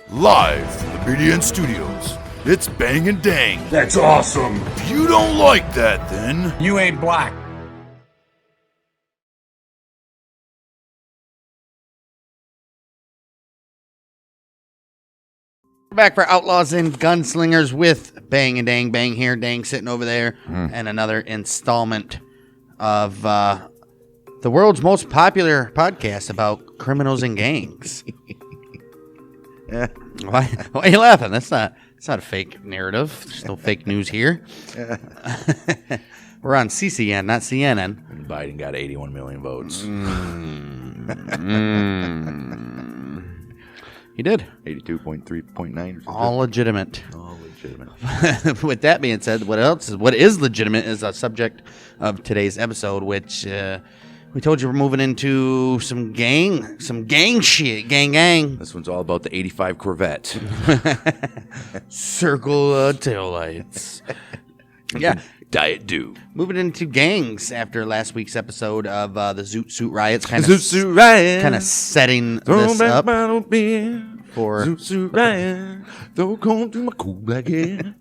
Live from the BDN Studios, it's Bang and Dang. That's awesome. If you don't like that, then You ain't black. Back for Outlaws and Gunslingers with Bang and Dang. Bang here, Dang sitting over there, and another installment of the world's most popular podcast about criminals and gangs. Yeah. Why are you laughing? It's not a fake narrative. There's no fake news here. We're on CCN, not CNN. Biden got 81 million votes. He did. 82.3.9. All legitimate. All legitimate. With that being said, what is legitimate is the subject of today's episode, which we told you we're moving into some gang shit. Gang. This one's all about the 85 Corvette. Circle taillights. Yeah. Diet Dew. Moving into gangs after last week's episode of the Zoot Suit Riots. Kind of setting this up for Zoot Suit Riot. Throw comb through my cool black hair.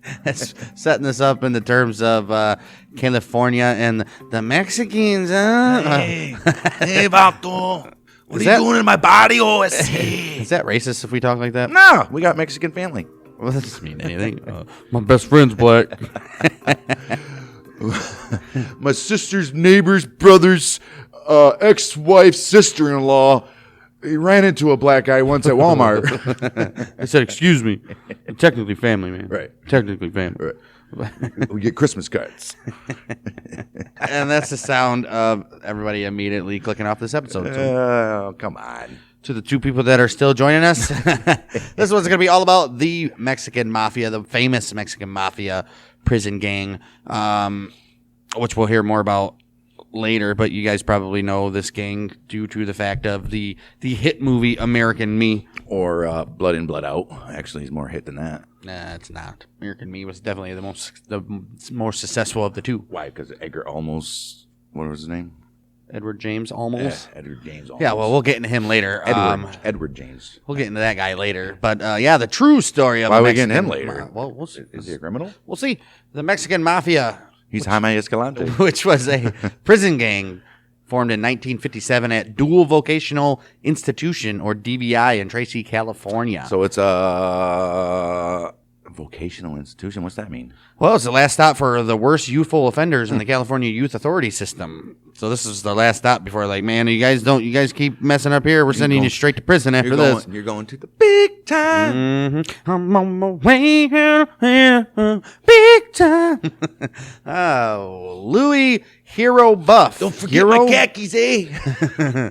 setting this up in the terms of California and the Mexicans. Hey, Vato. What are you doing in my body, OSC? Is that racist if we talk like that? No, we got Mexican family. Well, that doesn't mean anything. My best friend's black. My sister's neighbor's brother's ex-wife's sister-in-law. He ran into a black guy once at Walmart. I said, excuse me. I'm technically family, man. Right. Technically family. Right. We get Christmas cards. And that's the sound of everybody immediately clicking off this episode. Oh, come on. To the two people that are still joining us, this one's going to be all about the Mexican Mafia, the famous Mexican Mafia prison gang, which we'll hear more about later. But you guys probably know this gang due to the fact of the hit movie American Me. Or Blood In, Blood Out. Actually, he's more hit than that. Nah, it's not. American Me was definitely the more successful of the two. Why? Because Edgar Almost, what was his name? Edward James Olmos. Edward James Olmos. Yeah, well, we'll get into him later. Edward James. We'll get into that guy later. But, yeah, the true story of Why the are we Mexican... getting him later? Well, we'll see. Is he a criminal? We'll see. The Mexican Mafia, He's Jaime Escalante. which was a prison gang formed in 1957 at Dual Vocational Institution, or DVI, in Tracy, California. So it's a vocational institution. What's that mean? Well, it's the last stop for the worst youthful offenders in the California Youth Authority system. So this is the last stop before, like, man, you guys keep messing up here. We're sending you straight to prison after this. You're going to the big time. I'm on my way here, big time. Oh, Louis Hero Buff. Don't forget my khakis, eh?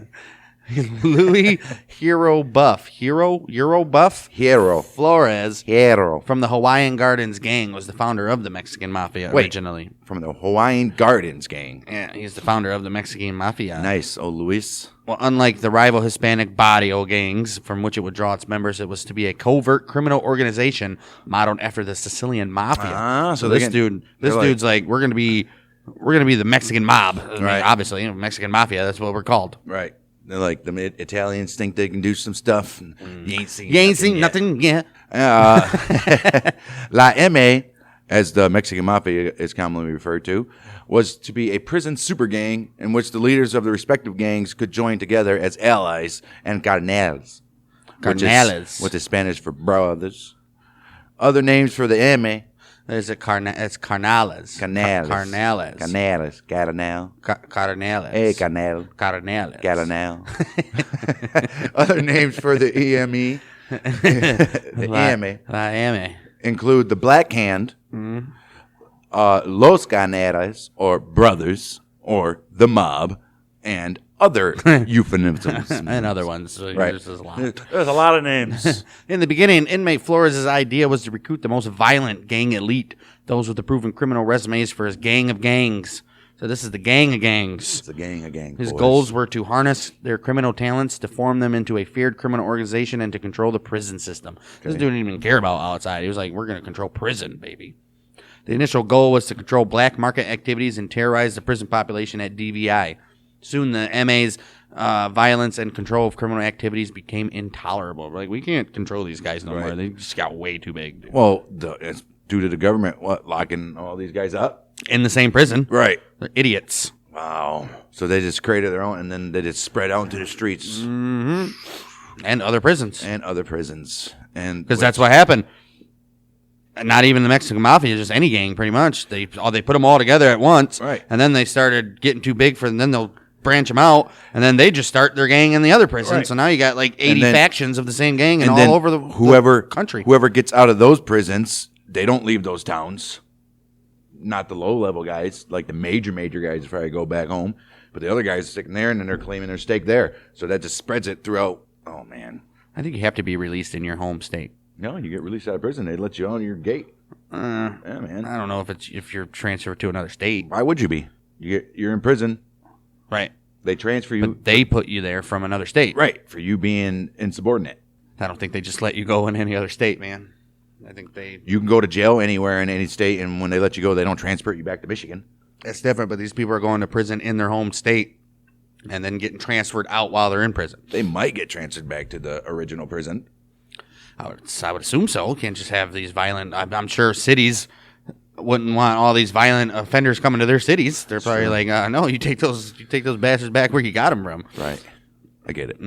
Louis Hero Buff. Hero Buff? Hero. Flores Hero. from the Hawaiian Gardens gang was the founder of the Mexican Mafia originally. From the Hawaiian Gardens gang. Yeah, he's the founder of the Mexican Mafia. Nice. Oh, Luis. Well, unlike the rival Hispanic barrio gangs from which it would draw its members, it was to be a covert criminal organization modeled after the Sicilian Mafia. So this dude's like, we're gonna be the Mexican mob, I mean, Right. obviously, Mexican Mafia. That's what we're called. Right. They're like the Italians think they can do some stuff. And you ain't seen nothing yet. La M.A., as the Mexican Mafia is commonly referred to, was to be a prison super gang in which the leaders of the respective gangs could join together as allies and carnales. Which is Spanish for brothers. Other names for the M.A. There's it's carnales. Canales. Carnales. Carnal. Carnales. Hey, Carnal. Carnales. Carnal. Other names for the EME. The EME. La M.A. include the Black Hand, Los Caneras, or Brothers, or the Mob, and other euphemisms. And other ones. So Right. There's a lot. There's a lot of names. In the beginning, inmate Flores' idea was to recruit the most violent gang elite, those with the proven criminal resumes for his gang of gangs. So this is the gang of gangs. It's a gang. His boys. goals were to harness their criminal talents, to form them into a feared criminal organization, and to control the prison system. This dude didn't even care about outside. He was like, we're going to control prison, baby. The initial goal was to control black market activities and terrorize the prison population at DVI. Soon the MA's violence and control of criminal activities became intolerable. Like, we can't control these guys no more. They just got way too big. Dude. Well, it's due to the government locking all these guys up In the same prison. Right. They're idiots. Wow. So they just created their own, and then they just spread out into the streets. Mm-hmm. And other prisons. And because that's what happened. Not even the Mexican Mafia, just any gang, pretty much. They put them all together at once, right? And then they started getting too big for them. Then they'll branch them out, and then they just start their gang in the other prison. Right. So now you got like 80 factions of the same gang, and all over the country. Whoever gets out of those prisons, they don't leave those towns. Not the low level guys, like the major guys. If I go back home, but the other guys are sticking there, and then they're claiming their stake there. So that just spreads it throughout. Oh man, I think you have to be released in your home state. No, you get released out of prison, they let you on your gate. Yeah, man. I don't know if you're transferred to another state. Why would you be? You're in prison, right? They transfer you. But they put you there from another state, right? For you being insubordinate. I don't think they just let you go in any other state, man. I think you can go to jail anywhere in any state, and when they let you go, they don't transfer you back to Michigan. That's different. But these people are going to prison in their home state, and then getting transferred out while they're in prison. They might get transferred back to the original prison. I would assume so. You can't just have these violent. I'm sure cities wouldn't want all these violent offenders coming to their cities. They're probably like, no, you take those bastards back where you got them from. Right. I get it.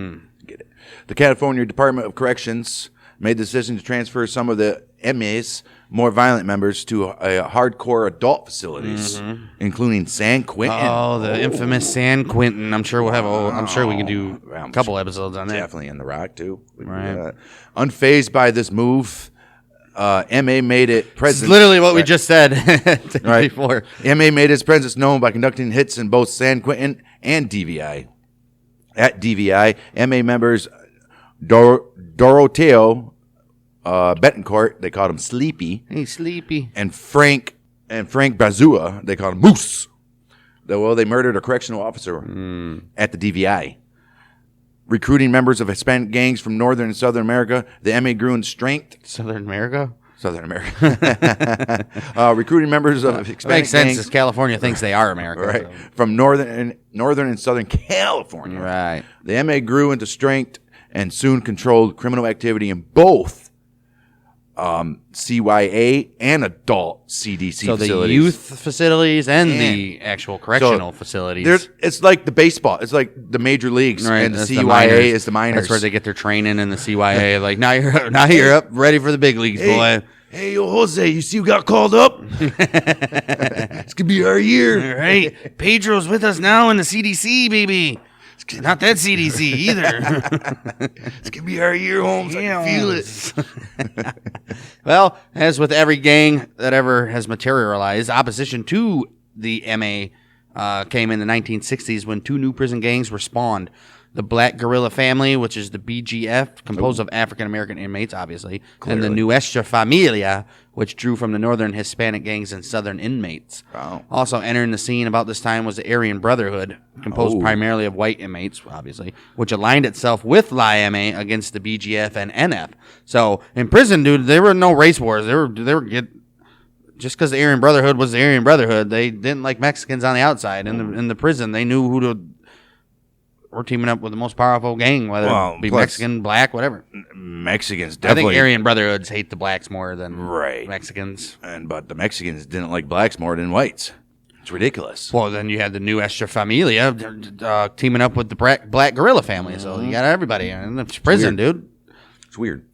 Get it. The California Department of Corrections made the decision to transfer some of the MAs, more violent members, to hardcore adult facilities, including San Quentin. Oh, the infamous San Quentin. I'm sure we'll have. I'm sure we can do a couple episodes on that. Definitely in The Rock too. Right. Unfazed by this move, MA made it presence. It's literally what we just said before. MA made its presence known by conducting hits in both San Quentin and DVI. At DVI, MA members Doroteo Betancourt, they called him Sleepy. Hey, Sleepy. And Frank Bazua, they called him Moose. They murdered a correctional officer at the DVI. Recruiting members of Hispanic gangs from Northern and Southern America, the MA grew in strength. Southern America? Southern America. Recruiting members of Hispanic makes sense gangs. As California thinks they are America. Right. So. From Northern and Southern California. Right. The MA grew into strength and soon controlled criminal activity in both CYA and adult CDC facilities. So the youth facilities and the actual correctional facilities. It's like the baseball. It's like the major leagues, right, and the CYA is the minors. That's where they get their training in the CYA. Like, now you're up, ready for the big leagues, boy. Hey, yo, Jose, you see who got called up? It's going to be our year. All right. Pedro's with us now in the CDC, baby. Not that CDC either. It's going to be our year, Holmes. I can feel it. Well, as with every gang that ever has materialized, opposition to the MA came in the 1960s when two new prison gangs were spawned. The Black Guerrilla Family, which is the BGF, composed of African-American inmates, obviously, and the Nuestra Familia, which drew from the northern Hispanic gangs and southern inmates. Wow. Also entering the scene about this time was the Aryan Brotherhood, composed primarily of white inmates, obviously, which aligned itself with LIMA against the BGF and NF. So, in prison, dude, there were no race wars. They were just because the Aryan Brotherhood was the Aryan Brotherhood, they didn't like Mexicans on the outside. In the prison, they knew who to... We're teaming up with the most powerful gang, whether it be Mexican, black, whatever. Mexicans definitely. I think Aryan Brotherhoods hate the blacks more than Mexicans. But the Mexicans didn't like blacks more than whites. It's ridiculous. Well, then you had the Nuestra Familia teaming up with the Black Guerrilla Family. So you got everybody in the prison, dude. It's weird.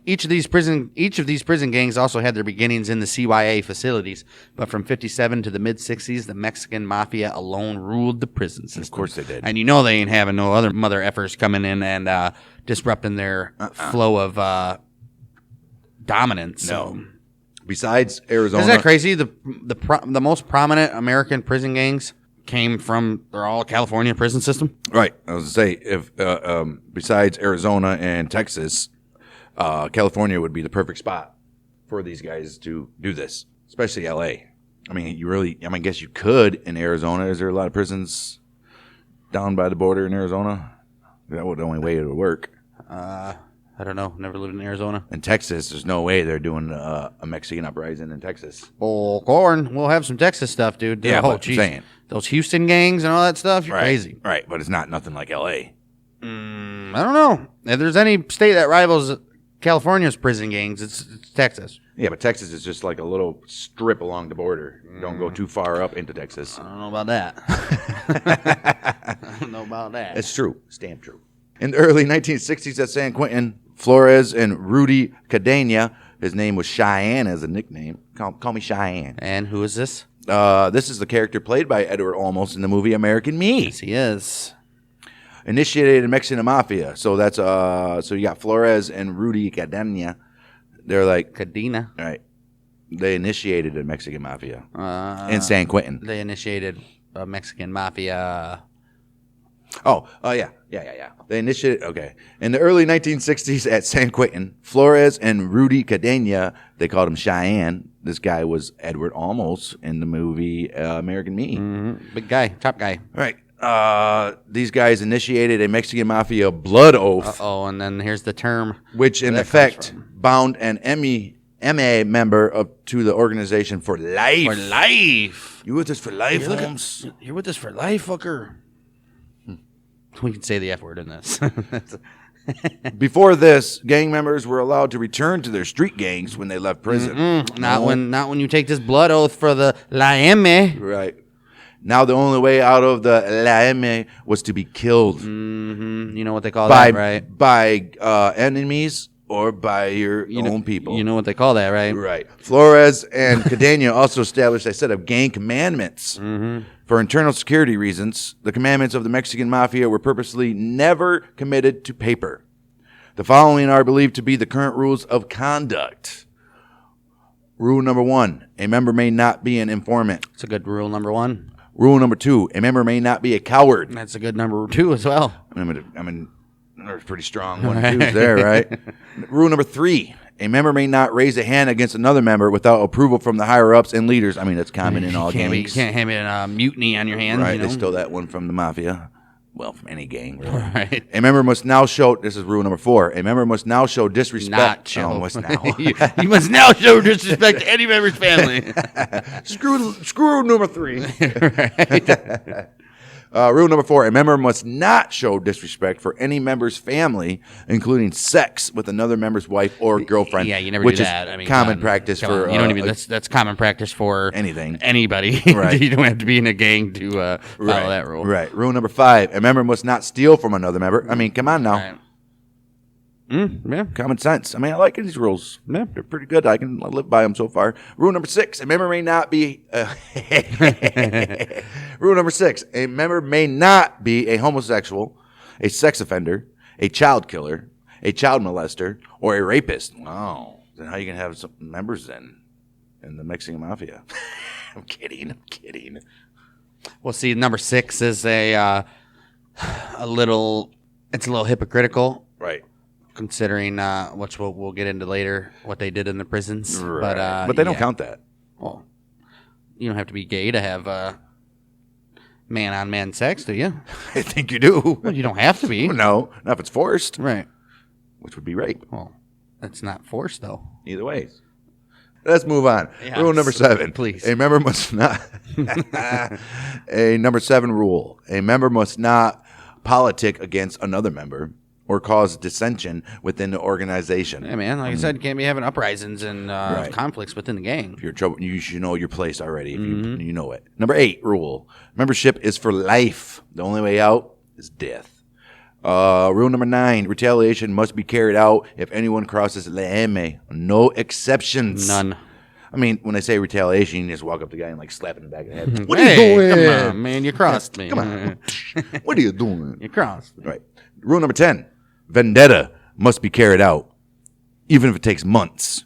Each of these prison gangs also had their beginnings in the CYA facilities, but from 57 to the mid 60s, the Mexican Mafia alone ruled the prison system. Of course they did. And you know they ain't having no other mother effers coming in and disrupting their flow of dominance. No. So. Besides Arizona, isn't that crazy? The most prominent American prison gangs they're all California prison system. Right. I was going to say, if besides Arizona and Texas, California would be the perfect spot for these guys to do this, especially L.A. I mean, I guess you could in Arizona. Is there a lot of prisons down by the border in Arizona? That would the only way it would work. I don't know. Never lived in Arizona. In Texas, there's no way they're doing a Mexican uprising in Texas. Oh, corn. We'll have some Texas stuff, dude. Yeah, oh, geez. those Houston gangs and all that stuff, you're crazy. Right, but it's not nothing like L.A. I don't know. If there's any state that rivals California's prison gangs, it's Texas. Yeah, but Texas is just like a little strip along the border. You don't go too far up into Texas. I don't know about that. I don't know about that. It's true. It's damn true. In the early 1960s at San Quentin, Flores and Rudy Cadena, his name was Cheyenne as a nickname. Call me Cheyenne. And who is this? This is the character played by Edward Olmos in the movie American Me. Yes, he is. Initiated in Mexican Mafia. So that's so you got Flores and Rudy Cadena. They're like Cadena. Right. They initiated a Mexican Mafia in San Quentin. They initiated a Mexican Mafia. Yeah. They initiated, okay. In the early 1960s at San Quentin, Flores and Rudy Cadena, they called him Cheyenne. This guy was Edward Olmos in the movie American Me. Mm-hmm. Big guy, top guy. Right. These guys initiated a Mexican Mafia blood oath. And then here's the term. Which in effect bound an MA member to the organization for life. For life. You with us for life, Holmes? You're with us for life, fucker. We can say the F word in this. Before this, gang members were allowed to return to their street gangs when they left prison. Not when you take this blood oath for the La M. Right. Now the only way out of the La M was to be killed. Mm-hmm. You know what they call that, right? By enemies or by your own people. You know what they call that, right? Right. Flores and Cadena also established a set of gang commandments. Mm-hmm. For internal security reasons, the commandments of the Mexican Mafia were purposely never committed to paper. The following are believed to be the current rules of conduct. Rule number 1, a member may not be an informant. It's a good rule, number 1. Rule number 2, a member may not be a coward. That's a good number 2 as well. There's pretty strong 1 and 2s there, right? Rule number 3, a member may not raise a hand against another member without approval from the higher-ups and leaders. I mean, that's common in all gangs. You can't have a mutiny on your hands. Right, they stole that one from the Mafia. Well, from any gang, really. Right. A member must now show, this is rule number 4, a member must now show disrespect. Not show. Oh, must now. You must now show disrespect to any member's family. Screw number 3. Right. Rule number 4, a member must not show disrespect for any member's family, including sex with another member's wife or girlfriend. Yeah, you never which do that. Is common practice for... You don't even... That's common practice for... Anything. Anybody. Right. You don't have to be in a gang to follow that rule. Right. Rule number 5, a member must not steal from another member. I mean, come on now. Right. Yeah. Common sense. I mean, I like these rules. Yeah. They're pretty good. I live by them so far. Rule number 6, a member may not be... Rule number 6, a member may not be a homosexual, a sex offender, a child killer, a child molester, or a rapist. Wow. Then how are you going to have some members then in the Mexican Mafia? I'm kidding. Well, see, number 6 is a little hypocritical. Right. Considering, which we'll get into later, what they did in the prisons. Right. But they don't count that. Well, you don't have to be gay to have man-on-man sex, do you? I think you do. Well, you don't have to be. No, not if it's forced. Right. Which would be rape. Well, that's not forced, though. Either way. Let's move on. Yeah, rule number 7. Please. A member must not... number 7 rule. A member must not politic against another member or cause dissension within the organization. Yeah, man. Like I said, you can't be having uprisings and conflicts within the gang. If you're in trouble, you should know your place already. If you know it. Number 8 rule. Membership is for life. The only way out is death. Rule number 9. Retaliation must be carried out if anyone crosses la M. No exceptions. None. I mean, when I say retaliation, you just walk up to the guy and like slap him in the back of the head. What are you doing? Come on, man. You crossed me. Come on. What are you doing? You crossed me. Right. Rule number 10. Vendetta must be carried out, even if it takes months,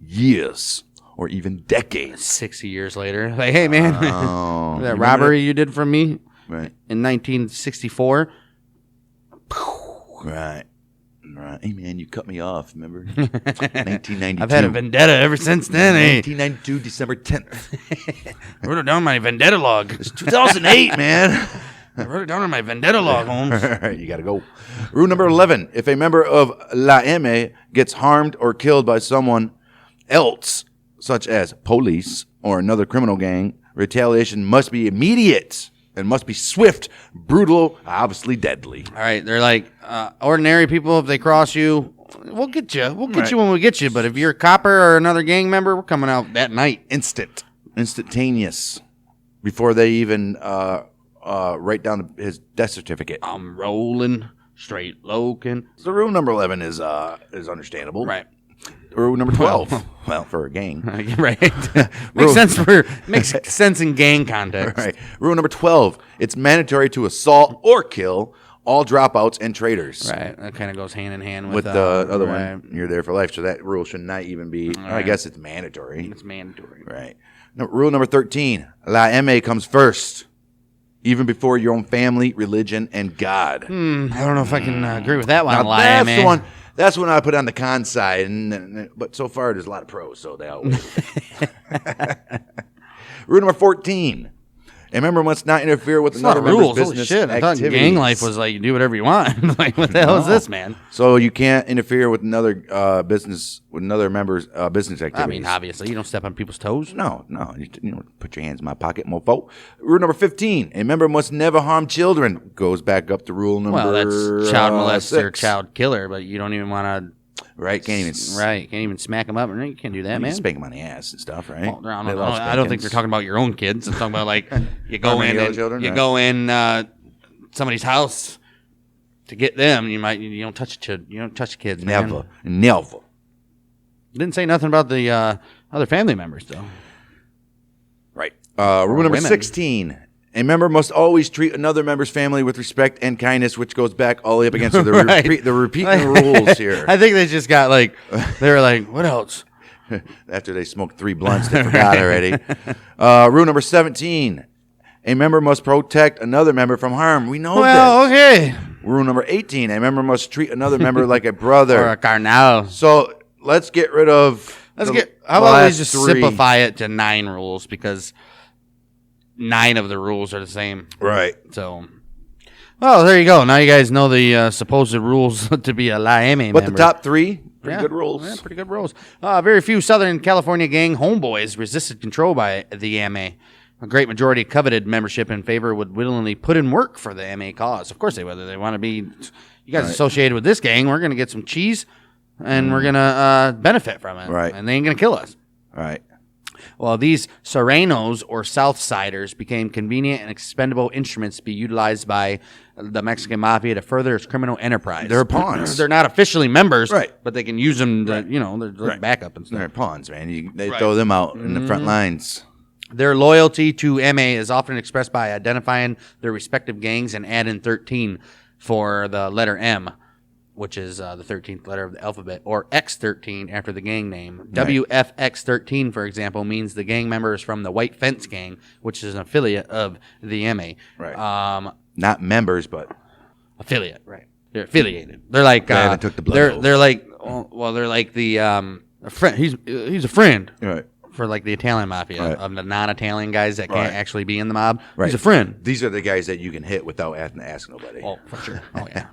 years, or even decades. 60 years later. Like, hey, man, that robbery you did from me in 1964. Right. Hey, man, you cut me off, remember? 1992. I've had a vendetta ever since then. 1992, December 10th. I wrote it down on my vendetta log. It's 2008, man. I wrote it down on my vendetta log, Holmes. All right, you got to go. Rule number 11. If a member of La M gets harmed or killed by someone else, such as police or another criminal gang, Retaliation must be immediate and must be swift, brutal, obviously deadly. All right, they're like ordinary people. If they cross you, we'll get you. We'll get you when we get you. But if you're a copper or another gang member, we're coming out that night. Instantaneous, before they even write down his death certificate. I'm rolling straight lokin'. So rule number 11 is understandable. Right. Rule number 12. Well, for a gang. Right. Makes sense in gang context. Right. Rule number 12. It's mandatory to assault or kill all dropouts and traitors. Right. That kind of goes hand in hand With the other one. You're there for life. So that rule should not even be. Right. I guess it's mandatory. It's mandatory. Right. No, rule number 13. La M.A. comes first. Even before your own family, religion, and God. I don't know if I can agree with that one. Now, that's the one. That's when I put on the con side, but so far there's a lot of pros, so they all. Rule number 14. A member must not interfere with another member's business shit. I thought gang life was like you do whatever you want. Like what the hell is this, man? So you can't interfere with another member's business activities. I mean, obviously, you don't step on people's toes. No. You don't put your hands in my pocket, mofo. Rule number 15. A member must never harm children. Goes back up to rule number. Well, that's child molester, 6. child killer, but you don't even want to. Right, can't even smack them up. You can't do that, you man. can spank them on the ass and stuff, right? Well, I don't think they're talking about your own kids. I'm talking about like you go in somebody's house to get them. You don't touch kids. Never. Didn't say nothing about the other family members though. Right. Rule number 16. A member must always treat another member's family with respect and kindness, which goes back all the way up against the repeating rules here. I think they just got they were like, what else? After they smoked 3 blunts, they forgot already. Rule number 17. A member must protect another member from harm. We know that. Okay. Rule number 18. A member must treat another member like a brother. Or a carnal. So let's get rid of. How about we just simplify it to 9 rules because 9 of the rules are the same. Right. So, well, there you go. Now you guys know the supposed rules to be a LAM member. But the top 3, pretty good rules. Yeah, pretty good rules. Very few Southern California gang homeboys resisted control by the MA. A great majority coveted membership in favor would willingly put in work for the MA cause. Of course they would. They want to be, you guys associated with this gang, we're going to get some cheese and we're going to benefit from it. Right. And they ain't going to kill us. Right. Well, these Serranos or Southsiders became convenient and expendable instruments to be utilized by the Mexican Mafia to further its criminal enterprise. They're pawns. They're not officially members, right? But they can use them to, they're backup and stuff. They're pawns, man. They throw them out in the front lines. Their loyalty to MA is often expressed by identifying their respective gangs and adding 13 for the letter M, which is the 13th letter of the alphabet, or X13 after the gang name. Right. WFX13, for example, means the gang member is from the White Fence Gang, which is an affiliate of the MA. Right. Not members, but affiliate. Right. They're affiliated. They're like they took the blood. They're like they're like the a friend. He's a friend. Right. For like the Italian mafia, right. Of the non-Italian guys that can't actually be in the mob. Right. He's a friend. These are the guys that you can hit without having to ask nobody. Oh, for sure. Oh, yeah.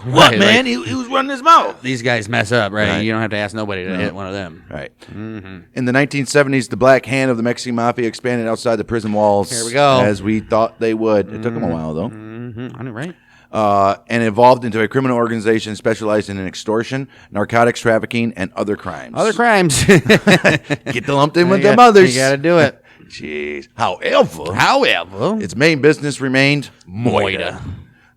What, man? He was running his mouth. These guys mess up, right? You don't have to ask nobody to hit one of them. Right. Mm-hmm. In the 1970s, the black hand of the Mexican Mafia expanded outside the prison walls. Here we go. As we thought they would. It took them a while, though. Mm-hmm. I know, right? And evolved into a criminal organization specializing in extortion, narcotics trafficking, and other crimes. Get lumped in with them others. You got to do it. Jeez. However, its main business remained Moida.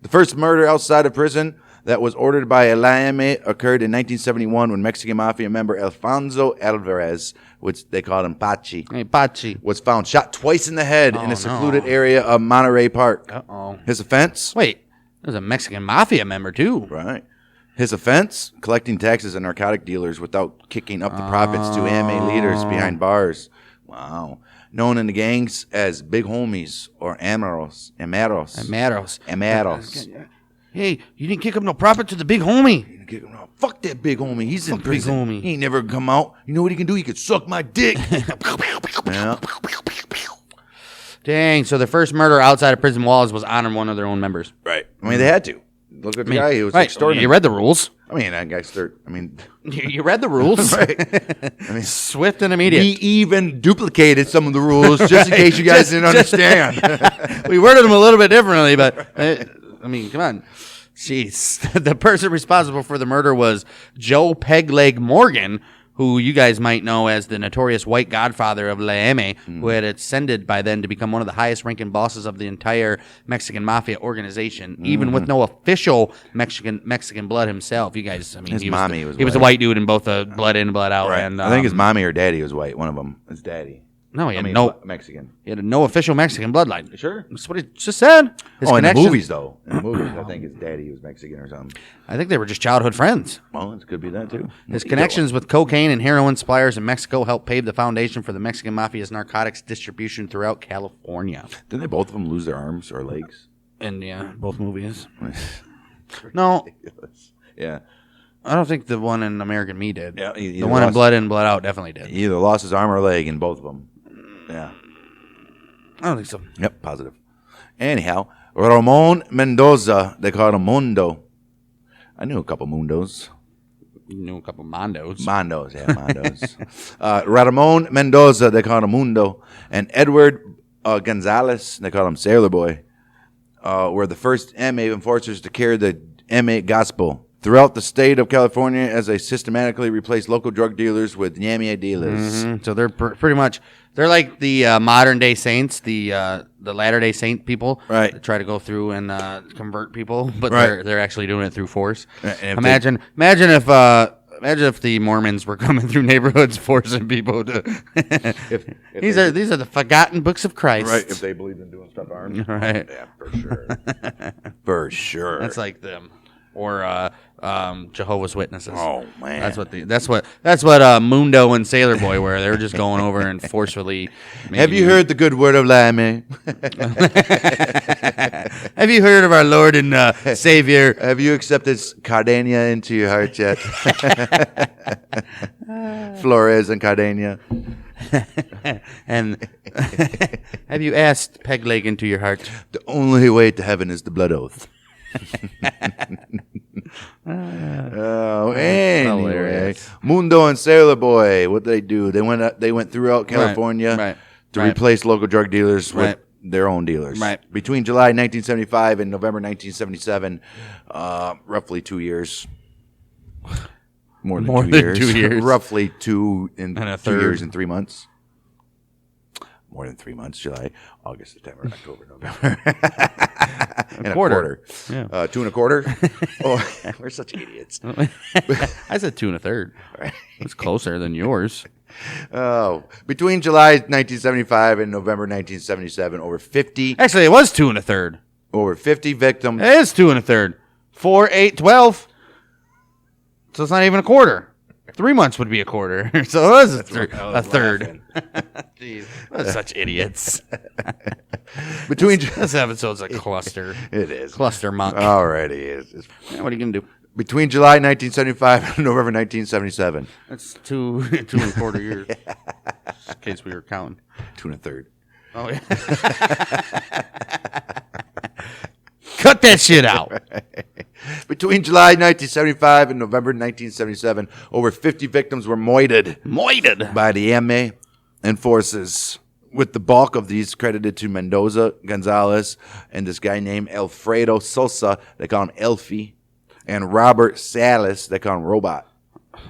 The first murder outside of prison that was ordered by a Laime occurred in 1971 when Mexican Mafia member Alfonso Alvarez, which they called him Pachi, was found shot twice in the head in a secluded area of Monterey Park. Uh-oh. His offense? Wait. There's a Mexican Mafia member, too. Right. His offense? Collecting taxes on narcotic dealers without kicking up the profits to AMA leaders behind bars. Wow. Known in the gangs as Big Homies or Amaros. Hey, you didn't kick up no profit to the Big Homie. Fuck that Big Homie. He's in prison. Big Homie. He ain't never come out. You know what he can do? He can suck my dick. Yeah. Dang, so the first murder outside of prison walls was honoring one of their own members. Right. I mean, they had to. Look at the guy. He was right. extorting. You read the rules. I mean, that guy's third. I mean, You read the rules. right. I mean, Swift and immediate. we even duplicated some of the rules just in case you guys didn't understand. We worded them a little bit differently, but I mean, come on. Jeez. The person responsible for the murder was Joe Pegleg Morgan, who you guys might know as the notorious white godfather of Laeme, who had ascended by then to become one of the highest-ranking bosses of the entire Mexican Mafia organization, even with no official Mexican blood himself. You guys, I mean, His he mommy was was a white. white dude in both blood in, blood out. Right. And I think his mommy or daddy was white. One of them. His daddy. no, he had Mexican. he had no official Mexican bloodline. You sure? That's what he just said. His In the connection- movies, though. In the movies, I think his daddy was Mexican or something. I think they were just childhood friends. Well, it could be that, too. His connections with cocaine and heroin suppliers in Mexico helped pave the foundation for the Mexican Mafia's narcotics distribution throughout California. Didn't they both of them lose their arms or legs? And yeah, both movies. No, Yeah. I don't think the one in American Me did. Yeah, the one in Blood In, Blood Out definitely did. He either lost his arm or leg in both of them. Yeah. I don't think so. Yep, positive. Anyhow, Ramon Mendoza, they called him Mundo. I knew a couple Mundos. You knew a couple Mondos. Mondos, yeah, Mondos. Ramon Mendoza, they called him Mundo. And Edward Gonzalez, they called him Sailor Boy, were the first MA enforcers to carry the MA gospel throughout the state of California as they systematically replaced local drug dealers with Yamia dealers. So they're pretty much they're like the modern day saints, the Latter Day Saint people, Right. That try to go through and convert people, but Right. they're actually doing it through force. And if Imagine if the Mormons were coming through neighborhoods forcing people to. These are the forgotten books of Christ, Right, if they believed in doing stuff armed. Right. Yeah, for sure. For sure. That's like them, or Jehovah's Witnesses. Oh, man. That's what Mundo and Sailor Boy were. They were just going over and forcefully. Have you heard the good word of Lammy? Have you heard of our Lord and Savior? Have you accepted Cardania into your heart yet? Flores and Cardania. And have you asked Pegleg into your heart? The only way to heaven is the blood oath. Anyway, hilarious. Mundo and Sailor Boy, what they do? They went throughout California right, to right. replace local drug dealers with Right. their own dealers. Right. Between July 1975 and November 1977, roughly 2 years. More than 2 years. Roughly two and a 2 third. years and 3 months. More than 3 months. July, August, September, October, November. And a quarter. Yeah. 2 1/4. Oh, we're such idiots. I said 2 1/3. It's closer than yours. Oh, between July 1975 and November 1977, over 50 Actually, it was 2 1/3. victims. It is 2 1/3. 4, 8, 12. So it's not even a quarter. 3 months would be a quarter. So it was a third. Jeez, we're such idiots. Between This episode's a cluster. it is Cluster muck. already is. Yeah, what are you gonna do? Between July 1975 and November 1977, That's 2 1/4 years. Just in case we were counting. 2 1/3. Oh yeah. Cut that shit out. Between July 1975 and November 1977, over 50 victims were moited by the MA and forces, with the bulk of these credited to Mendoza, Gonzalez, and this guy named Alfredo Sosa, they call him Elfie, and Robert Salas, they call him Robot.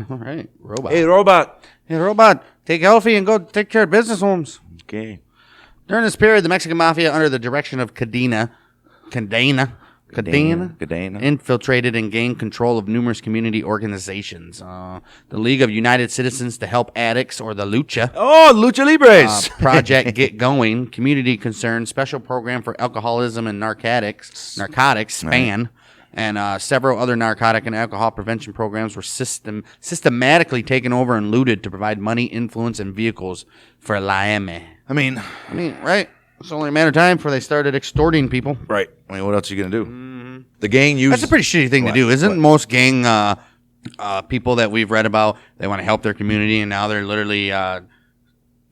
All right, robot. Hey, Robot. Hey, robot. Take Elfie and go take care of business homes. Okay. During this period, the Mexican Mafia, under the direction of Cadena, infiltrated and gained control of numerous community organizations. The League of United Citizens to Help Addicts, or the Lucha. Oh, Lucha Libres. Project Get Going, Community Concern, Special Program for Alcoholism and Narcotics, SPAN, and several other narcotic and alcohol prevention programs were systematically taken over and looted to provide money, influence, and vehicles for Laeme. I mean, Right? It's only a matter of time before they started extorting people. right. I mean, what else are you going to do? The gang used... That's a pretty shitty thing to do. Isn't most gang people that we've read about, they want to help their community, and now they're literally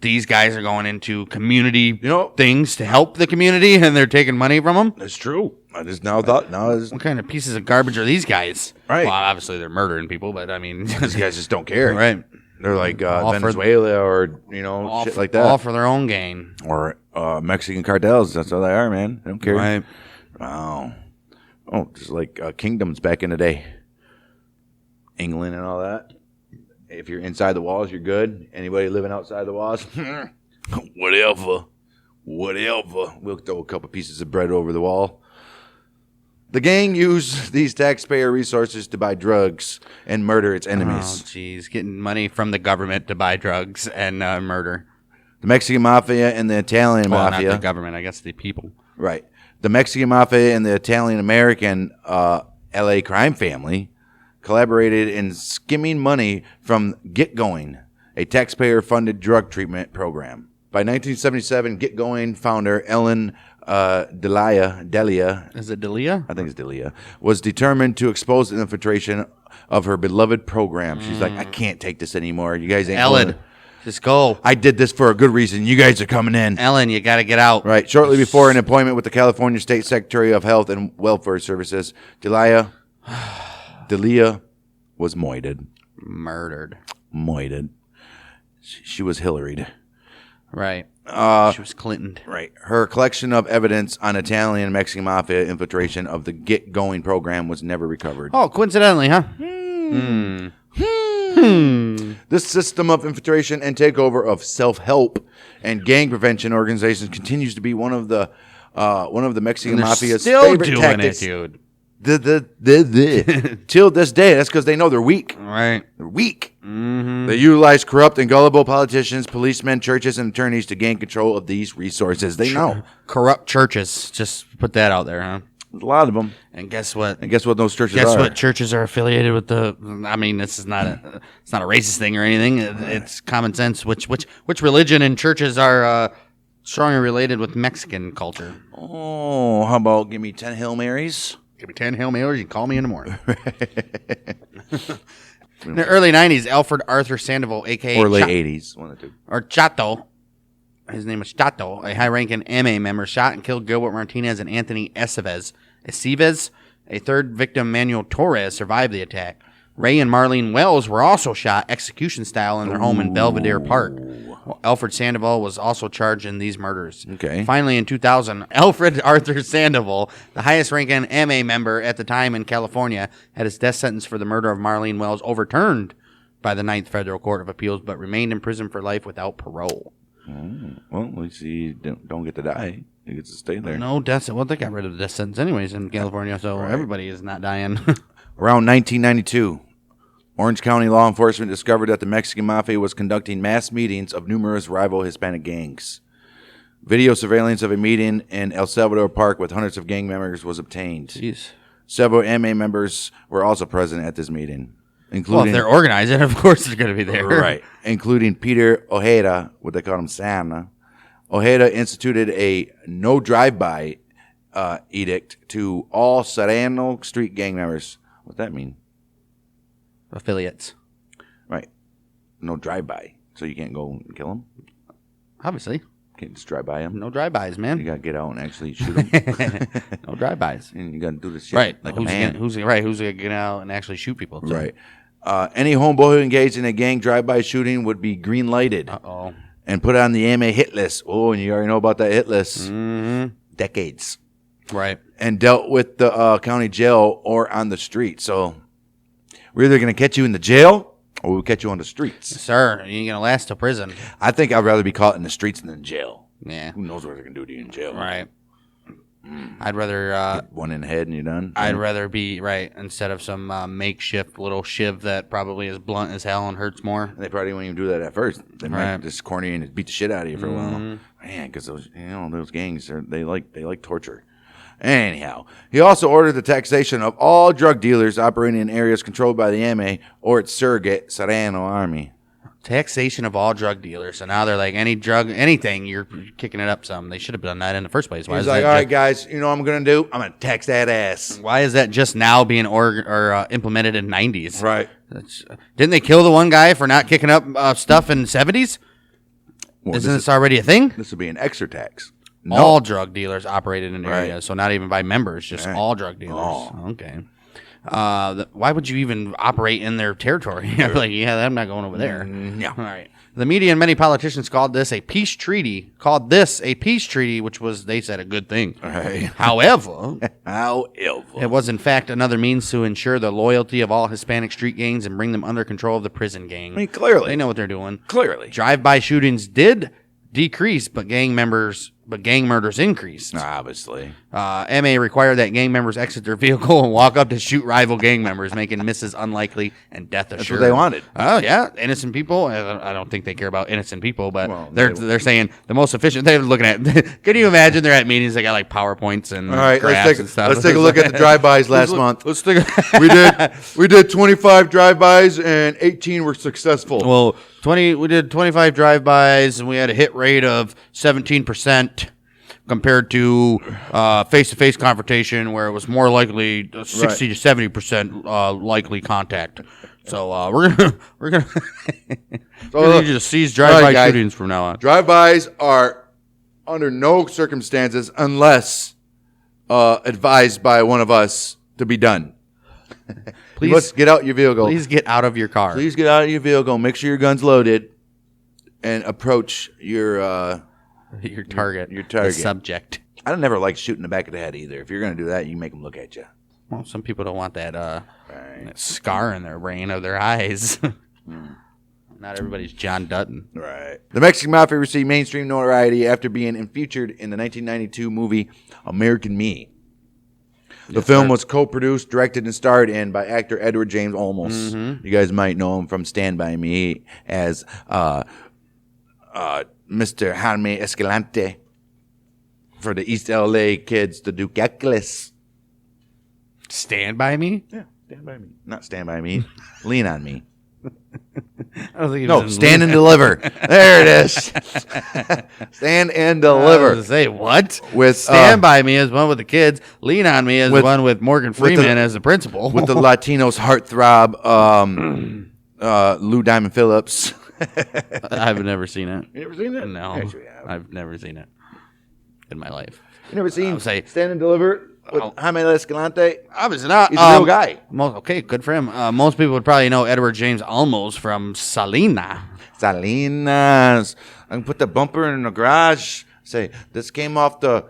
these guys are going into community things to help the community, and they're taking money from them. That's true. I just now thought. What kind of pieces of garbage are these guys? Right. Well, obviously they're murdering people, but I mean, these guys just don't care. Right. They're like Venezuela or shit like that. All for their own gain. Or Mexican cartels. That's all they are, man. They don't care. Right. Wow. Oh, just like kingdoms back in the day. England and all that. If you're inside the walls, you're good. Anybody living outside the walls, whatever. We'll throw a couple pieces of bread over the wall. The gang used these taxpayer resources to buy drugs and murder its enemies. Oh, jeez. Getting money from the government to buy drugs and murder. The Mexican Mafia and the Italian Mafia. Not the government, I guess the people. Right. The Mexican Mafia and the Italian-American L.A. crime family collaborated in skimming money from Get Going, a taxpayer-funded drug treatment program. By 1977, Get Going founder Ellen Delia. Is it Delia? I think it's Delia. Was determined to expose the infiltration of her beloved program. She's like, I can't take this anymore. You guys ain't Ellen, just go. I did this for a good reason. You guys are coming in. Ellen, you got to get out. Right. Shortly before an appointment with the California State Secretary of Health and Welfare Services, Delia was Murdered. She was Hillaried. Right. She was Clinton. Right. Her collection of evidence on Italian and Mexican Mafia infiltration of the Get Going program was never recovered. Oh, coincidentally, huh? This system of infiltration and takeover of self-help and gang prevention organizations continues to be one of the Mexican Mafia's still favorite doing tactics. it, dude. Till this day. That's because they know they're weak. Right. They're weak. Mm-hmm. They utilize corrupt and gullible politicians, policemen, churches, and attorneys to gain control of these resources. They know. Corrupt churches. Just put that out there, huh? A lot of them. And guess what? Those churches are? Guess what? Churches are affiliated with the. I mean, this is not it's not a racist thing or anything. It's common sense. Which religion and churches are strongly related with Mexican culture? Oh, how about give me 10 Hail Marys? Give me 10 Hail Marys. You call me in the morning. In the early 90s, Alfred Arthur Sandoval, a.k.a. Or late 80s. One or two. Or Chato. His name is Chato, a high-ranking MA member, shot and killed Gilbert Martinez and Anthony Estevez. A third victim, Manuel Torres, survived the attack. Ray and Marlene Wells were also shot execution-style in their home in Belvedere Park. Well, Alfred Sandoval was also charged in these murders. Okay. Finally, in 2000, Alfred Arthur Sandoval, the highest-ranking MA member at the time in California, had his death sentence for the murder of Marlene Wells overturned by the Ninth Federal Court of Appeals, but remained in prison for life without parole. Well, at least he don't get to die. He gets to stay there. No death sentence. Well, they got rid of the death sentence anyways in California, so everybody is not dying. Around 1992, Orange County law enforcement discovered that the Mexican Mafia was conducting mass meetings of numerous rival Hispanic gangs. Video surveillance of a meeting in El Salvador Park with hundreds of gang members was obtained. Jeez. Several MA members were also present at this meeting. Well, if they're organizing, of course they're going to be there. Right. Including Peter Ojeda, what they call him Sana. Ojeda instituted a no drive-by edict to all Serrano Street gang members. What's that mean? Affiliates. Right. No drive-by. So you can't go and kill them? Obviously. Can't just drive by them? No drive-bys, man. You got to get out and actually shoot them. No drive-bys. And you got to do the shit right. like who's a man. Who's going to get out and actually shoot people? So. Right. Any homeboy who engaged in a gang drive-by shooting would be green-lighted. Uh-oh. And put on the MA hit list. Oh, and you already know about that hit list. Mm-hmm. Decades. Right. And dealt with the county jail or on the street. So we're either going to catch you in the jail or we'll catch you on the streets. Sir, you ain't going to last till prison. I think I'd rather be caught in the streets than in jail. Yeah. Who knows what they're going to do to you in jail. Right. I'd rather... Get one in the head and you're done. I'd rather be, right, instead of some makeshift little shiv that probably is blunt as hell and hurts more. They probably won't even do that at first. They might just corny and beat the shit out of you for a while. Man, because those gangs, they like torture. Anyhow, he also ordered the taxation of all drug dealers operating in areas controlled by the MA or its surrogate Serrano Army. Taxation of all drug dealers. So now they're like, any drug, anything, you're kicking it up some. They should have done that in the first place. He's like, all right, guys, you know what I'm going to do? I'm going to tax that ass. Why is that just now being implemented in 90s? Right. Didn't they kill the one guy for not kicking up stuff in 70s? Well, Isn't this already a thing? This would be an extra tax. No. All drug dealers operated in Right. areas, so not even by members, just Right. all drug dealers. Oh. Okay. Why would you even operate in their territory? Like, yeah, I'm not going over there. No. All right. The media and many politicians called this a peace treaty, which was, they said, a good thing. Right. However, However. it was, in fact, another means to ensure the loyalty of all Hispanic street gangs and bring them under control of the prison gang. I mean, clearly. They know what they're doing. Clearly. Drive-by shootings did decrease, but gang murders increased. Obviously. MA required that gang members exit their vehicle and walk up to shoot rival gang members, making misses unlikely and death assured. That's what they wanted. Oh yeah, innocent people. I don't think they care about innocent people, but Well, they're saying the most efficient. They're looking at. Can you imagine? They're at meetings. They got like PowerPoints and All right, graphs and stuff. let's take a look at the drive-bys last month. Let's take. we did 25 drive-bys and 18 were successful. Well, we did 25 drive-bys and we had a hit rate of 17%. Compared to face-to-face confrontation, where it was more likely 60 to 70% likely contact. So we're gonna need you to seize drive-by shootings from now on. Drive-bys are under no circumstances unless advised by one of us to be done. Please Let's get out your vehicle. Please get out of your car. Please get out of your vehicle. Make sure your gun's loaded, and approach your target. Your target. The subject. I don't never like shooting the back of the head either. If you're gonna do that, you make them look at you. Well, some people don't want that, that scar in their brain of their eyes. Not everybody's John Dutton. Right. The Mexican Mafia received mainstream notoriety after being featured in the 1992 movie American Me. The film was co-produced, directed, and starred in by actor Edward James Olmos. Mm-hmm. You guys might know him from Stand By Me as Mr. Jaime Escalante. For the East LA kids, the Duke Eccles. Stand By Me? Yeah, Stand By Me. Not Stand By Me. Lean on Me. I don't think No, Stand and Deliver. There it is. Stand and Deliver. Say what? With Stand By Me is one with the kids. Lean on Me is the one with Morgan Freeman as the principal. With the Latinos heartthrob, Lou Diamond Phillips. I've never seen it. You ever seen it? No, Yes, you have. I've never seen it in my life. You never seen say- Stand and Deliver with Jaime Escalante? Obviously not. He's a real guy. Okay, good for him. Most people would probably know Edward James Olmos from Salina. Salinas. I can put the bumper in the garage. Say, this came off the...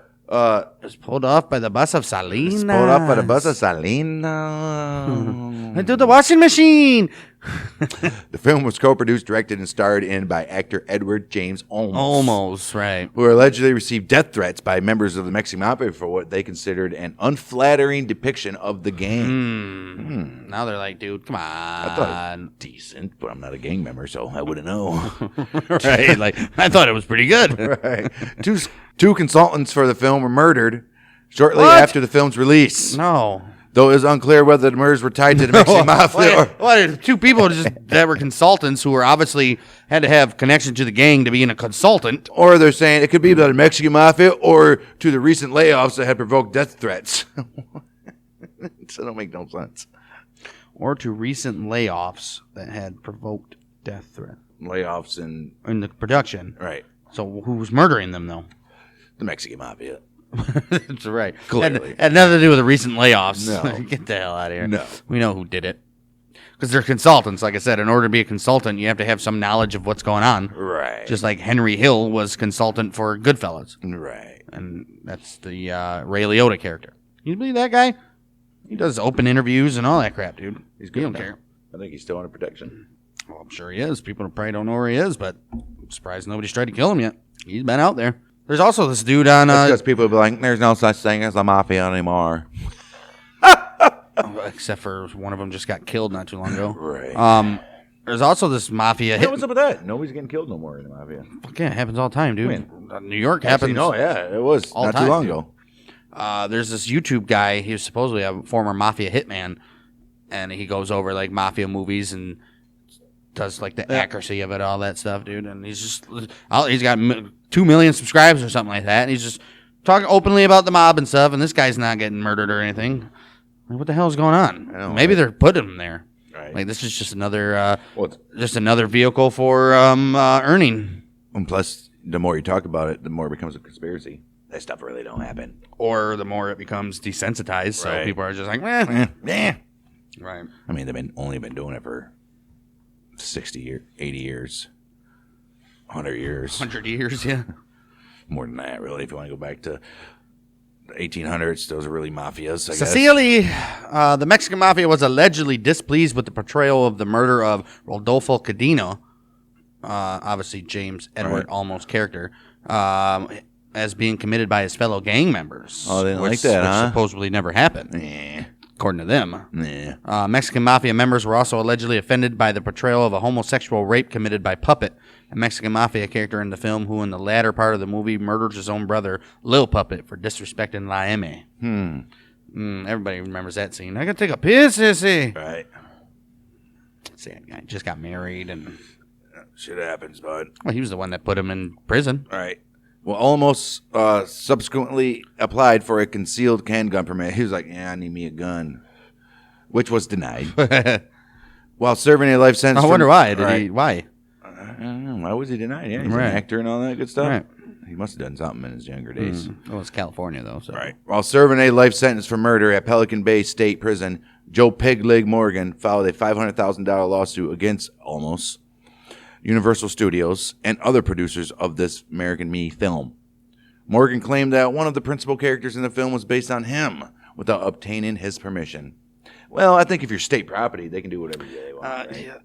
It's pulled off by the bus of Salina. Pulled off by the bus of Salinas. Into the washing machine. The film was co-produced, directed, and starred in by actor Edward James Olmos. Almost, right. Who allegedly received death threats by members of the Mexican Mafia for what they considered an unflattering depiction of the gang. Now they're like, dude, come on. I thought it was decent, but I'm not a gang member, so I wouldn't know. Right. Like, I thought it was pretty good. Right. Two consultants for the film were murdered shortly What? after the film's release. No. Though it is unclear whether the murders were tied to the Mexican Mafia or... What? Two people that were consultants who were obviously had to have connection to the gang to be a consultant. Or they're saying it could be about the Mexican Mafia or to the recent layoffs that had provoked death threats. So don't make no sense. Or to recent layoffs that had provoked death threat. Layoffs and... In the production. Right. So who was murdering them, though? The Mexican Mafia. That's right. Clearly. Had nothing to do with the recent layoffs. No. Get the hell out of here. No. We know who did it. Because they're consultants. Like I said, in order to be a consultant, you have to have some knowledge of what's going on. Right. Just like Henry Hill was consultant for Goodfellas. Right. And that's the Ray Liotta character. You believe that guy? He does open interviews and all that crap, dude. He's He good. don't now. care. I think he's still under protection. Well, I'm sure he is. People probably don't know where he is, but I'm surprised nobody's tried to kill him yet. He's been out there. There's also this dude on... That's because people be like, there's no such thing as a mafia anymore. except for one of them just got killed not too long ago. Right. There's also this mafia hit. What's up with that? Nobody's getting killed no more in the mafia. Yeah, it happens all the time, dude. New York Actually, happens. no, yeah, it was all not time, too long dude. ago. There's this YouTube guy. He was supposedly a former mafia hitman, and he goes over like mafia movies and does like the accuracy of it, all that stuff, dude. And he's got 2 million subscribers or something like that. And he's just talking openly about the mob and stuff. And this guy's not getting murdered or anything. Like, what the hell is going on? Maybe they're putting him there. Right. Like this is just another vehicle for earning. And plus, the more you talk about it, the more it becomes a conspiracy. That stuff really don't happen. Or the more it becomes desensitized, so Right. people are just like, Right. I mean, they've only been doing it for 60 years, 80 years, 100 years. 100 years, yeah. More than that, really. If you want to go back to the 1800s, those are really mafias, I guess. Sicily, the Mexican Mafia was allegedly displeased with the portrayal of the murder of Rodolfo Cadino, obviously James Edward Olmo's character, as being committed by his fellow gang members. Oh, they didn't like that, huh? Which supposedly never happened, Yeah. according to them. Yeah. Mexican Mafia members were also allegedly offended by the portrayal of a homosexual rape committed by Puppet, a Mexican Mafia character in the film who in the latter part of the movie murdered his own brother, Lil Puppet, for disrespecting La M. Everybody remembers that scene. I gotta take a piss, sissy. Right. Sad guy. Just got married, and Shit happens, bud. well, he was the one that put him in prison. Right. Well, almost subsequently applied for a concealed handgun permit. He was like, yeah, I need me a gun, which was denied. While serving a life sentence. I wonder why. Right. Why? I don't know. Why was he denied? Yeah, he's Right. an actor and all that good stuff. Right. He must have done something in his younger days. Well, it's California, though. So. Right. While serving a life sentence for murder at Pelican Bay State Prison, Joe Pigleg Morgan filed a $500,000 lawsuit against Almost Universal Studios and other producers of this American Me film. Morgan claimed that one of the principal characters in the film was based on him without obtaining his permission. Well, I think if you're state property, they can do whatever they want. Right? Yeah.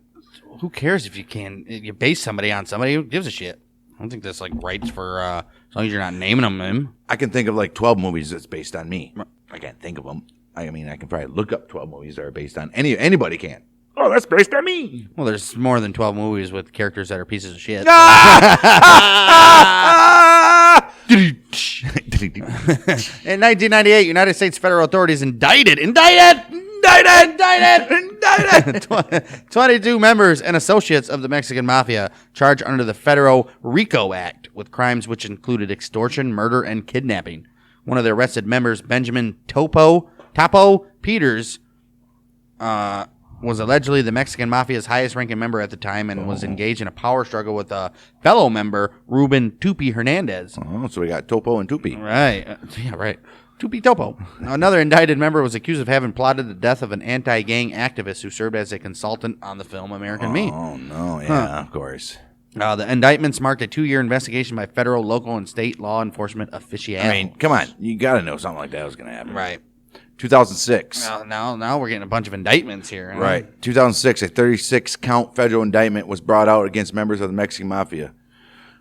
Who cares if you base somebody on somebody? Who gives a shit? I don't think that's like rights for as long as you're not naming them him. I can think of like 12 movies that's based on me. I can't think of them. I mean, I can probably look up 12 movies that are based on anybody can. Oh, that's based on me. Well, there's more than 12 movies with characters that are pieces of shit. In 1998, United States federal authorities indicted 22 members and associates of the Mexican Mafia charged under the Federal RICO Act with crimes which included extortion, murder, and kidnapping. One of the arrested members, Benjamin Topo Peters, was allegedly the Mexican Mafia's highest-ranking member at the time and was engaged in a power struggle with a fellow member, Ruben Tupi Hernandez. Oh, so we got Topo and Tupi. Right. Yeah, right. Tupi Topo. Another indicted member was accused of having plotted the death of an anti-gang activist who served as a consultant on the film American Me. Oh, no. Yeah, of course. The indictments marked a 2-year investigation by federal, local, and state law enforcement officials. I mean, come on. You got to know something like that was going to happen. Right. 2006. Now we're getting a bunch of indictments here. Huh? Right. 2006, a 36-count federal indictment was brought out against members of the Mexican Mafia.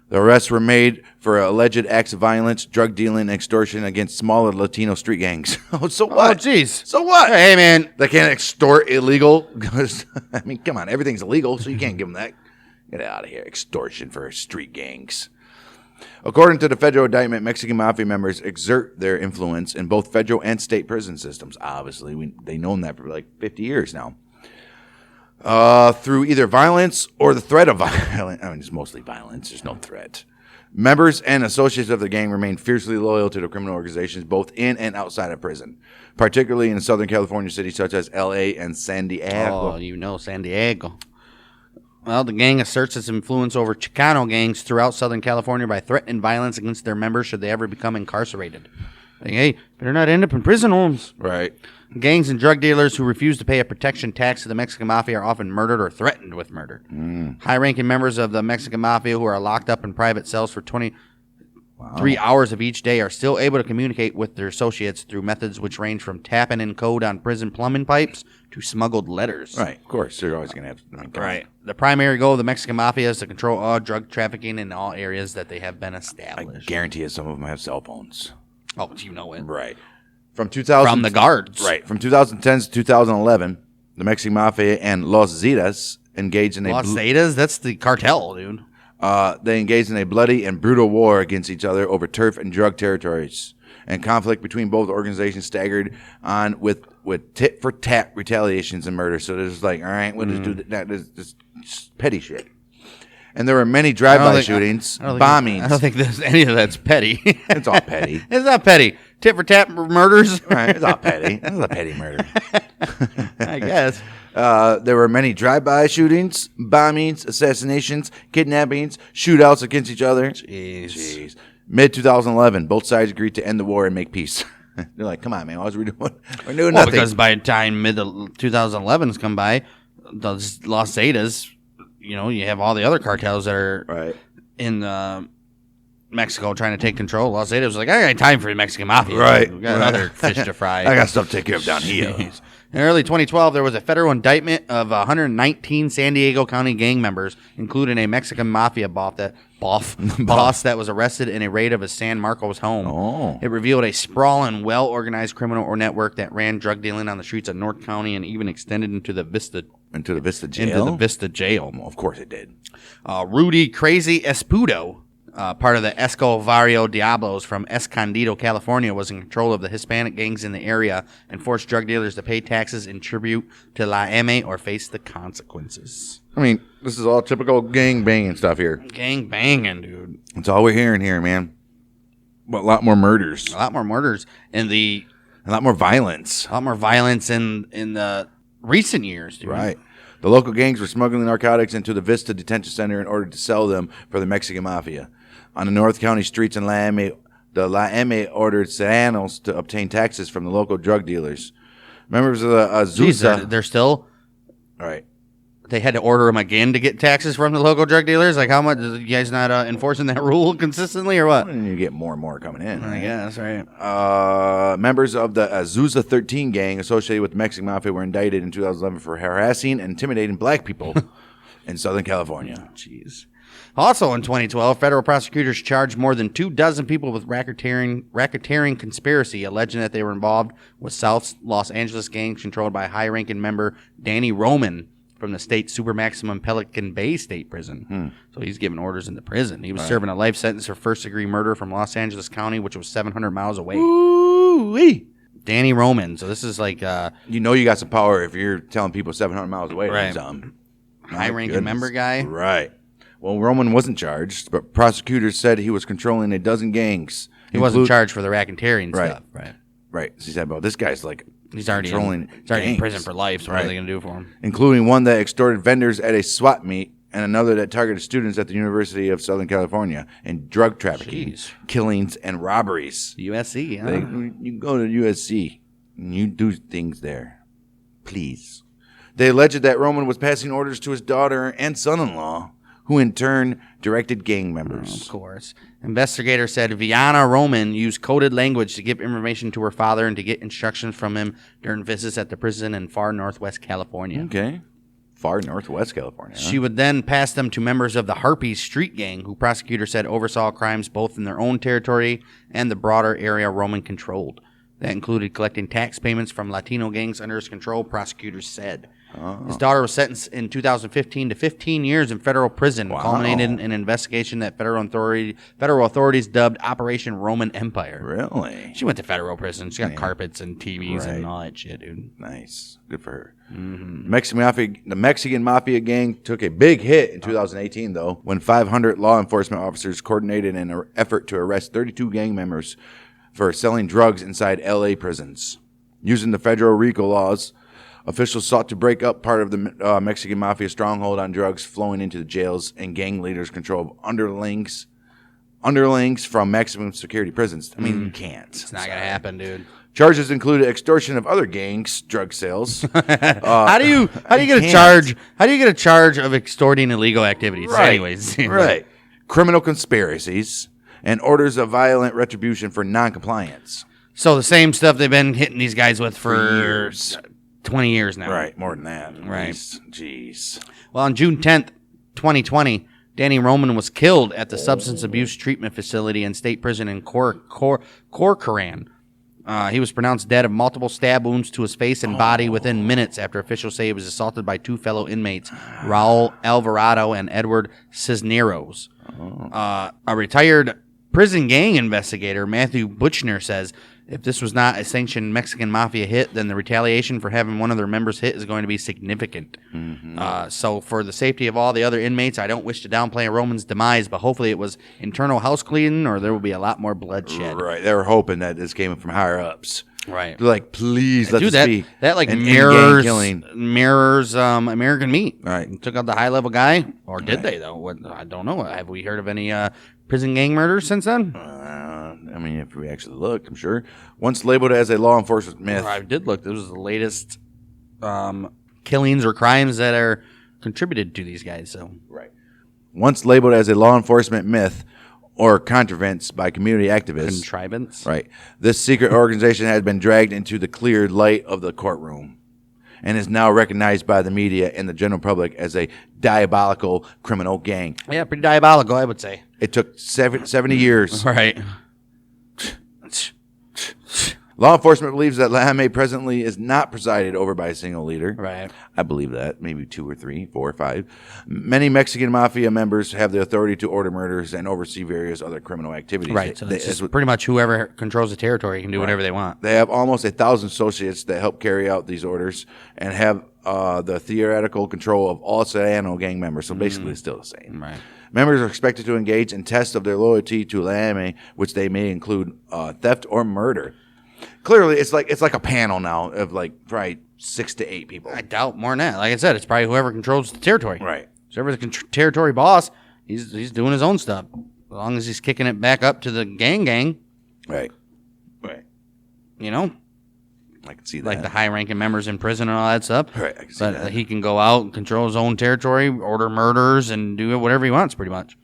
The arrests were made for alleged acts of violence, drug dealing, and extortion against smaller Latino street gangs. So what? Oh, jeez. So what? Hey, man. They can't extort illegal. I mean, come on. Everything's illegal, so you can't give them that. Get out of here. Extortion for street gangs. According to the federal indictment, Mexican Mafia members exert their influence in both federal and state prison systems. Obviously, they've known that for like 50 years now. Through either violence or the threat of violence. I mean, it's mostly violence. There's no threat. Members and associates of the gang remain fiercely loyal to the criminal organizations both in and outside of prison, particularly in Southern California cities such as L.A. and San Diego. Oh, you know San Diego. Well, the gang asserts its influence over Chicano gangs throughout Southern California by threatening violence against their members should they ever become incarcerated. Like, hey, better not end up in prison homes. Right. Gangs and drug dealers who refuse to pay a protection tax to the Mexican Mafia are often murdered or threatened with murder. High-ranking members of the Mexican Mafia who are locked up in private cells for 23 hours of each day are still able to communicate with their associates through methods which range from tapping in code on prison plumbing pipes to smuggled letters. Right. Of course. They're always going to have... Right. The primary goal of the Mexican Mafia is to control all drug trafficking in all areas that they have been I established. guarantee you some of them have cell phones. Oh, you know it. Right. From 2000... From the guards. Right. From 2010 to 2011, the Mexican Mafia and Los Zetas engaged in a... Los Zetas? That's the cartel, dude. They engaged in a bloody and brutal war against each other over turf and drug territories. And conflict between both organizations staggered on with tit-for-tat retaliations and murder. So there's like, all right, we'll just do that. This petty shit. And there were many drive-by shootings, bombings. I don't think there's any of that's petty. It's all petty. It's not petty. Tit-for-tat murders. Right, it's all petty. It's a petty murder. I guess. There were many drive-by shootings, bombings, assassinations, kidnappings, shootouts against each other. Jeez. Mid-2011, both sides agreed to end the war and make peace. They're like, come on, man, what are we doing? We're doing nothing. Because by the time mid-2011's come by, those Los Zetas, you have all the other cartels that are in Mexico trying to take control. Los Zetas was like, I got time for the Mexican Mafia. Right. We got other fish to fry. I got stuff to take care of down here. In early 2012, there was a federal indictment of 119 San Diego County gang members, including a Mexican Mafia boss that was arrested in a raid of a San Marcos home. Oh. It revealed a sprawling, well-organized criminal network that ran drug dealing on the streets of North County and even extended into the Vista jail. Well, of course it did. Rudy Crazy Espudo, part of the Escovario Diablos from Escondido, California, was in control of the Hispanic gangs in the area and forced drug dealers to pay taxes in tribute to La M or face the consequences. I mean, this is all typical gang banging stuff here. Gang banging, dude. That's all we're hearing here, man. But a lot more murders. A lot more murders. And a lot more violence. A lot more violence in the recent years, dude. Right. The local gangs were smuggling narcotics into the Vista Detention Center in order to sell them for the Mexican Mafia. On the North County streets in La M, the La M ordered Serranos to obtain taxes from the local drug dealers. Members of the Azusa... Jeez, they're still... Right. They had to order them again to get taxes from the local drug dealers? Like, how much? You guys not enforcing that rule consistently or what? You get more and more coming in. I guess, right. Members of the Azusa 13 gang associated with the Mexican Mafia were indicted in 2011 for harassing and intimidating black people in Southern California. Jeez. Also in 2012, federal prosecutors charged more than 24 people with racketeering conspiracy, alleging that they were involved with South Los Angeles gangs controlled by high-ranking member Danny Roman from the state super-maximum Pelican Bay State Prison. So he's giving orders in the prison. He was serving a life sentence for first-degree murder from Los Angeles County, which was 700 miles away. Ooh-wee. Danny Roman. So this is like... you got some power if you're telling people 700 miles away. Right. Something. High-ranking member guy. Right. Well, Roman wasn't charged, but prosecutors said he was controlling a dozen gangs. He wasn't charged for the racketeering stuff. Right. So he said, well, this guy's like... He's already in prison for life, so what are they going to do for him? Including one that extorted vendors at a swap meet and another that targeted students at the University of Southern California in drug trafficking, killings, and robberies. USC, huh? You go to USC and you do things there. Please. They alleged that Roman was passing orders to his daughter and son-in-law, who in turn directed gang members. Of course. Investigators said Viana Roman used coded language to give information to her father and to get instructions from him during visits at the prison in far northwest California. Okay. Far northwest California. Huh? She would then pass them to members of the Harpies street gang, who prosecutors said oversaw crimes both in their own territory and the broader area Roman controlled. That included collecting tax payments from Latino gangs under his control, prosecutors said. His daughter was sentenced in 2015 to 15 years in federal prison, culminating in an investigation that federal authorities dubbed Operation Roman Empire. Really? She went to federal prison. She got carpets and TVs and all that shit, dude. Nice. Good for her. Mm-hmm. The Mexican Mafia gang took a big hit in 2018, though, when 500 law enforcement officers coordinated an effort to arrest 32 gang members for selling drugs inside L.A. prisons. Using the federal RICO laws, officials sought to break up part of the Mexican Mafia stronghold on drugs flowing into the jails and gang leaders' control of underlings from maximum security prisons. I mean, you can't. It's not going to happen, dude. Charges included extortion of other gangs' drug sales. How do you get a charge? How do you get a charge of extorting illegal activities? Right. Anyways, right. Criminal conspiracies and orders of violent retribution for noncompliance. So the same stuff they've been hitting these guys with for years. 20 years now. Right, more than that. Right. Jeez. Well, on June 10th, 2020, Danny Roman was killed at the substance abuse treatment facility and state prison in Corcoran. He was pronounced dead of multiple stab wounds to his face and body within minutes after officials say he was assaulted by two fellow inmates, Raul Alvarado and Edward Cisneros. A retired prison gang investigator, Matthew Buchner, says if this was not a sanctioned Mexican Mafia hit, then the retaliation for having one of their members hit is going to be significant. Mm-hmm. So for the safety of all the other inmates, I don't wish to downplay Roman's demise, but hopefully it was internal house cleaning or there will be a lot more bloodshed. Right. They were hoping that this came from higher ups. Right. They're like, please let Dude, this be that like an in-gang killing. mirrors American Meat. Right. Took out the high level guy, or did they though? What, I don't know. Have we heard of any prison gang murders since then? I mean, if we actually looked, I'm sure. Once labeled as a law enforcement myth. I did look. This was the latest killings or crimes that are contributed to these guys. So Right. Once labeled as a law enforcement myth or contrivance by community activists. contrivance. Right. This secret organization has been dragged into the clear light of the courtroom and is now recognized by the media and the general public as a diabolical criminal gang. Yeah, pretty diabolical, I would say. It took 70 years. Right. Law enforcement believes that Lahame presently is not presided over by a single leader. Right. I believe that. Maybe 2 or 3, 4 or 5. Many Mexican Mafia members have the authority to order murders and oversee various other criminal activities. Right. So it's just pretty much whoever controls the territory can do whatever they want. They have almost 1,000 associates that help carry out these orders and have the theoretical control of all Serrano gang members. So basically, it's still the same. Right. Members are expected to engage in tests of their loyalty to Lahame, which they may include theft or murder. Clearly, it's like a panel now of like probably 6 to 8 people. I doubt more than that. Like I said, it's probably whoever controls the territory. Right. Whoever's the territory boss, he's doing his own stuff. As long as he's kicking it back up to the gang, Right. Right. you know, I can see that. like the high-ranking members in prison and all that stuff. Right. I can see But that. he can go out and control his own territory, order murders, and do whatever he wants, pretty much.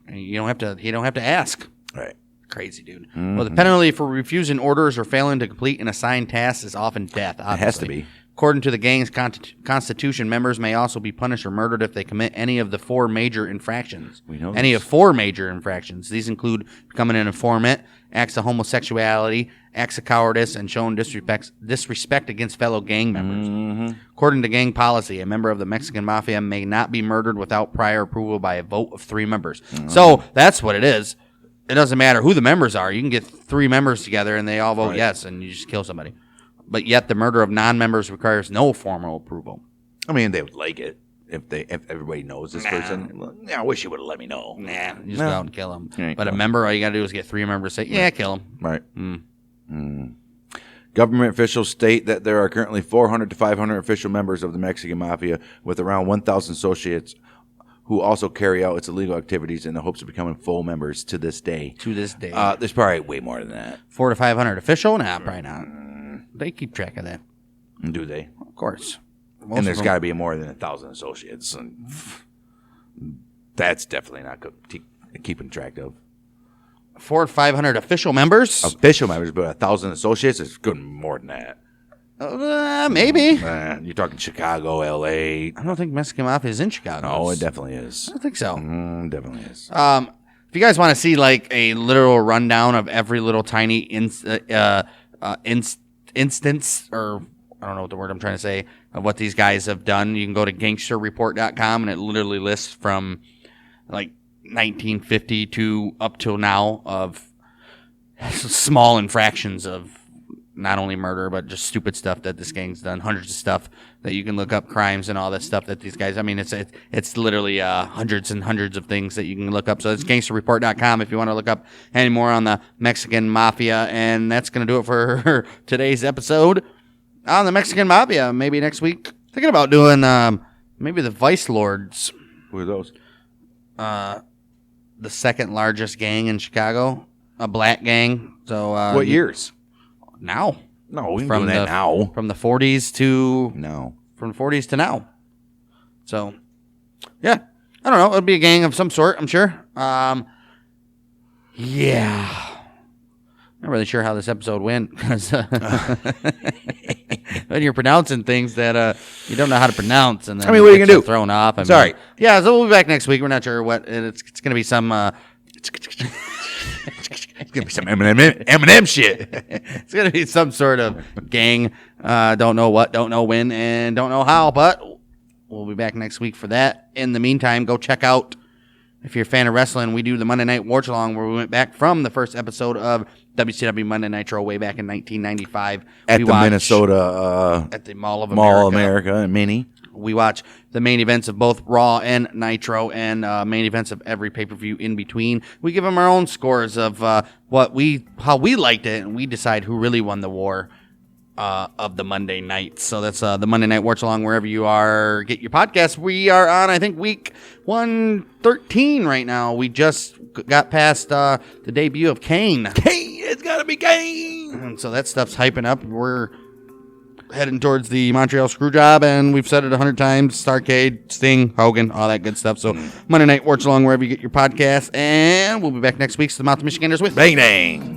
And you don't have to. He don't have to ask. Right. Crazy, dude. Well, the penalty for refusing orders or failing to complete an assigned task is often death. Obviously. It has to be. According to the gang's constitution, members may also be punished or murdered if they commit any of the 4 major infractions. We know Any this. of 4 major infractions. These include becoming an informant, acts of homosexuality, acts of cowardice, and showing disrespect against fellow gang members. According to gang policy, a member of the Mexican Mafia may not be murdered without prior approval by a vote of 3 members. So that's what it is. It doesn't matter who the members are. You can get 3 members together and they all vote yes, and you just kill somebody. But yet the murder of non-members requires no formal approval. I mean, they would like it if everybody knows this person. Well, I wish you would have let me know. Nah, you just go out and kill them. Right. But a member, all you got to do is get 3 members to say, yeah, kill him. Right. Government officials state that there are currently 400 to 500 official members of the Mexican Mafia with around 1,000 associates who also carry out its illegal activities in the hopes of becoming full members to this day. To this day. There's probably way more than that. 400 to 500 official? Nah, probably not. They keep track of that. Do they? Of course. And there's got to be more than 1,000 associates. And that's definitely not good keeping track of. 400 to 500 official members? Official members, but 1,000 associates is good more than that. Maybe. You're talking Chicago, L.A. I don't think Mexican Mafia is in Chicago. Oh, it definitely is. I don't think so. Definitely is. If you guys want to see like a literal rundown of every little tiny instance, or I don't know what the word I'm trying to say, of what these guys have done, you can go to gangsterreport.com and it literally lists from like 1950 to up till now of small infractions of not only murder, but just stupid stuff that this gang's done. Hundreds of stuff that you can look up, crimes and all that stuff that these guys, I mean, it's literally hundreds and hundreds of things that you can look up. So it's gangsterreport.com if you want to look up any more on the Mexican Mafia. And that's going to do it for today's episode on the Mexican Mafia. Maybe next week, thinking about doing maybe the Vice Lords. Who are those? The second largest gang in Chicago, a black gang. So What years? Now. No, we can do that now. From the 40s to No. From the 40s to now. So, yeah. I don't know. It'll be a gang of some sort, I'm sure. Yeah. Not really sure how this episode went because when you're pronouncing things that you don't know how to pronounce, and then I mean, what are you get gonna do? Thrown off. Sorry. Yeah, so we'll be back next week. We're not sure what it's going to be. Some. It's gonna be some Eminem shit. It's going to be some sort of gang. Don't know what, don't know when, and don't know how, but we'll be back next week for that. In the meantime, go check out, if you're a fan of wrestling, we do the Monday Night Watch Along where we went back from the first episode of WCW Monday Nitro way back in 1995. At the Minnesota at the Mall of America Mini. We watch the main events of both Raw and Nitro, and main events of every pay-per-view in between. We give them our own scores of how we liked it, and we decide who really won the war of the Monday night. So that's the Monday Night Watch Along wherever you are. Get your podcast. We are on, I think, week 113 right now. We just got past the debut of Kane. It's gotta be Kane. And so that stuff's hyping up. We're heading towards the Montreal Screwjob, and we've said it 100 times. Starcade, Sting, Hogan, all that good stuff. So Monday Night Watch Along wherever you get your podcast. And we'll be back next week. So the Mouth Michiganders with Bang dang.